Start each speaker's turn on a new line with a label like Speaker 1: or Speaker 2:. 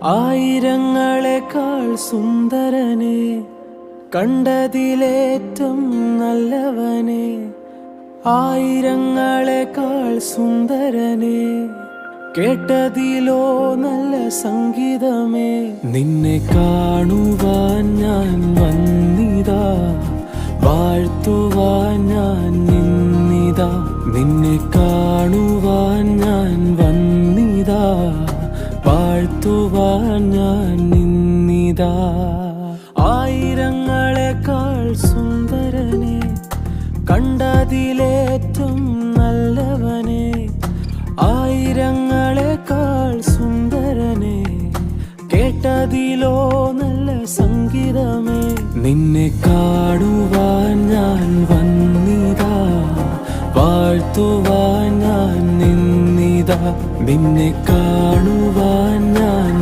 Speaker 1: ആയിരങ്ങളെക്കാൾ സുന്ദരനെ, കണ്ടതിലേറ്റം നല്ലവനെ. ആയിരങ്ങളെക്കാൾ സുന്ദരനെ, കേട്ടതിലോ നല്ല സംഗീതമേ. നിന്നെ കാണുവാൻ ഞാൻ വന്നിതാ, വാഴ്ത്തുവാൻ ഞാൻ നിന്നിതാ. നിന്നെ കാണുവാൻ ഞാൻ വന്നിതാ, വാഴ്ത്തുവാൻ ഞാൻ നിന്നിതാ. ആയിരങ്ങളെക്കാൾ സുന്ദരനെ, കണ്ടതിലേറ്റം നല്ലവനെ. ആയിരങ്ങളെക്കാൾ സുന്ദരനെ, കേട്ടതിലോ നല്ല സംഗീതമേ. നിന്നെ കാണുവാൻ ഞാൻ വന്നിതാ, വാഴ്ത്തുവാൻ ഞാൻ നിന്നിതാ. നിന്നെ കാണുവാൻ ഞാൻ